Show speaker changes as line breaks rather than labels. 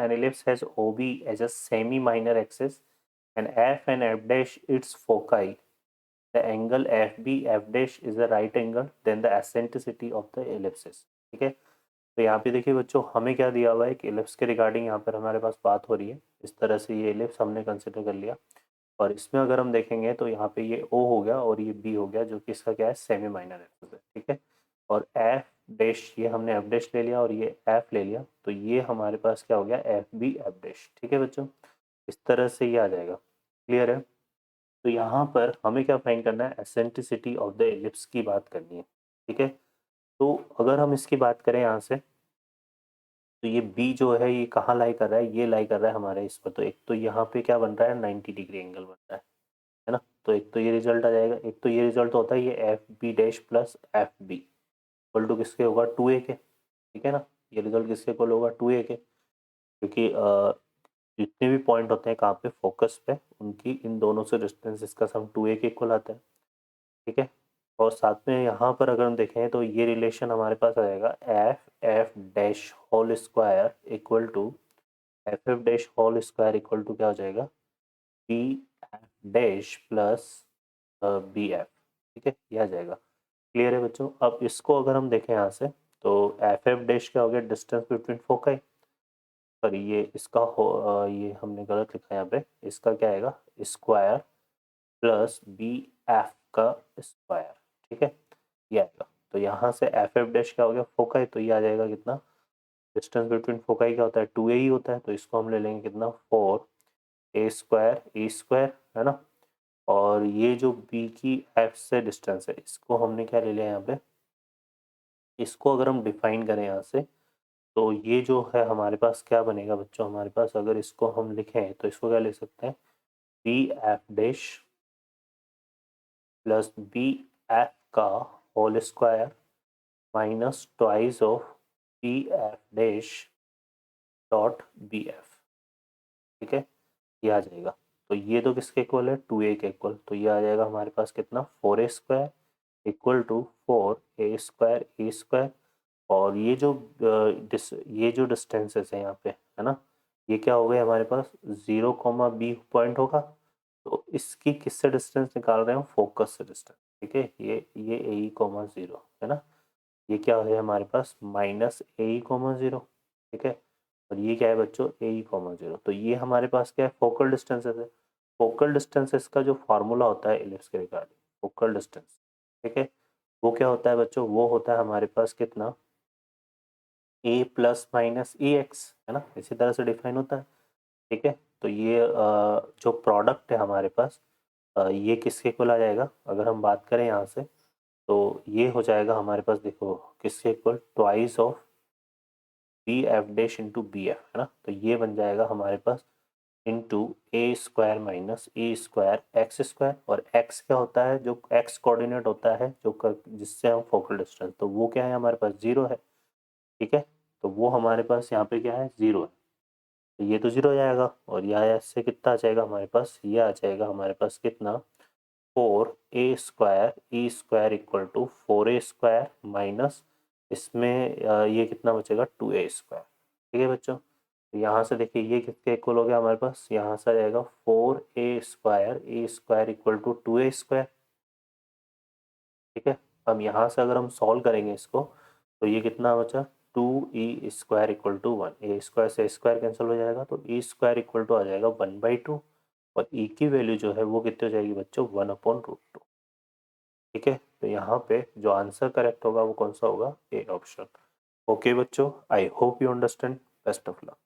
an ellipse has OB as a semi-minor axis and F and F dash its foci. The angle FB F dash is a right angle, then the eccentricity of the ellipsis. ठीक है, तो यहाँ पे देखिए बच्चों हमें क्या दिया हुआ है, एक एलिप्स के रिगार्डिंग यहाँ पर हमारे पास बात हो रही है। इस तरह से ये एलिप्स हमने कंसिडर कर लिया और इसमें अगर हम देखेंगे तो यहाँ पे ये O हो गया और ये B हो गया, जो कि इसका क्या है, सेमी माइनर एक्सिस है। ठीक है, और F डैश, ये हमने F डैश ले लिया और ये F ले लिया, तो ये हमारे पास क्या हो गया, FB F डैश। ठीक है बच्चों, इस तरह से ये आ जाएगा। क्लियर है? तो यहाँ पर हमें क्या फाइंड करना है, एसेंट्रिसिटी ऑफ द एलिप्स की बात करनी है। ठीक है, तो अगर हम इसकी बात करें यहाँ से, तो ये बी जो है ये कहाँ लाई कर रहा है, ये लाई कर रहा है हमारे इस पर। तो एक तो यहाँ पे क्या बन रहा है, 90 डिग्री एंगल बन रहा है ना। तो एक तो ये रिजल्ट आ जाएगा, एक तो ये रिजल्ट होता है ये F B dash plus F B equal to किसके होगा, 2a के। ठीक है ना, ये रिजल्ट किसके इक्वल होगा, 2a के, क्योंकि जितने भी पॉइंट होते हैं कहाँ पे, फोकस पे, उनकी इन दोनों से डिस्टेंस इसका सम 2a के इक्वल आता है। ठीक है, और साथ में यहाँ पर अगर हम देखें तो ये रिलेशन हमारे पास आ जाएगा F F dash whole square equal to F F dash whole square equal to क्या हो जाएगा, B F dash plus B F. ठीक है, ये आ जाएगा। क्लियर है बच्चों? अब इसको अगर हम देखें यहाँ से, तो एफ एफ डैश क्या हो गया, डिस्टेंस बिटवीन फोकाई। सॉरी, ये इसका ये हमने गलत लिखा है यहाँ पे, इसका क्या आएगा, स्क्वायर प्लस बी एफ का स्क्वायर। ठीक है, ये आएगा। तो यहाँ से एफ एफ डैश क्या हो गया, फोकाई, तो ये आ जाएगा कितना, डिस्टेंस बिटवीन फोकाई क्या होता है, 2a ही होता है, तो इसको हम ले लेंगे कितना, 4a स्क्वायर ए स्क्वायर, है ना। और ये जो b की f से डिस्टेंस है, इसको हमने क्या ले लिया यहाँ पे, इसको अगर हम डिफाइन करें यहाँ से, तो ये जो है हमारे पास क्या बनेगा बच्चों, हमारे पास अगर इसको हम लिखें तो इसको क्या लिख सकते हैं, B F dash plus B F का whole square minus twice of B F dash dot B F. ठीक है, ये आ जाएगा। तो ये तो किसके इक्वल है, 2a के इक्वल, तो ये आ जाएगा हमारे पास कितना, 4a square equal to 4a square A square. और ये जो डिस्टेंसेस है यहाँ पे, है ना, ये क्या हो गए हमारे पास, 0, B पॉइंट होगा, तो इसकी किससे डिस्टेंस निकाल रहे हैं, फोकस से डिस्टेंस। ठीक है, ये AE, 0 है ना, ये क्या है हमारे पास, माइनस AE, 0। ठीक है, और ये क्या है बच्चों, AE, 0। तो ये हमारे पास क्या है, फोकल डिस्टेंसेस है। फोकल डिस्टेंसेस का जो फार्मूला होता है इलिप्स के रिगार्डिंग, फोकल डिस्टेंस, ठीक है, वो क्या होता है बच्चों, वो होता है हमारे पास कितना, a plus minus E x, है ना, इसी तरह से डिफाइन होता है। ठीक है, तो ये जो प्रोडक्ट है हमारे पास, ये किसके इक्वल आ जाएगा, अगर हम बात करें यहाँ से, तो ये हो जाएगा हमारे पास, देखो किसके equal, twice of B F dash into B F, है ना। तो ये बन जाएगा हमारे पास into A square minus A square X square. और एक्स क्या होता है, जो एक्स कोऑर्डिनेट होता है जिससे हम फोकल डिस्टेंस, तो वो क्या है हमारे पास, 0 है। ठीक है, तो वो हमारे पास यहाँ पे क्या है, 0 है, तो ये तो 0 हो जाएगा। और यहाँ से कितना आ जाएगा हमारे पास, ये आ जाएगा हमारे पास कितना, 4a square E square equal to 4a square minus, इसमें ये कितना बचेगा, 2a स्क्वायर। ठीक है बच्चों, तो यहाँ से देखिए ये किसके इक्वल हो गया हमारे पास, यहाँ से आ जाएगा 4a square equal to 2a square. ठीक है, अब यहाँ से अगर हम सॉल्व करेंगे इसको, तो ये कितना बचा, 2e square equal to 1, A square से स्क्वायर कैंसिल हो जाएगा, तो e स्क्वायर इक्वल टू आ जाएगा 1/2, और e की वैल्यू जो है वो कितनी हो जाएगी बच्चों, 1/√2। ठीक है, तो यहाँ पे जो आंसर करेक्ट होगा वो कौन सा होगा, ए ऑप्शन। ओके बच्चों, I hope you understand, best of luck.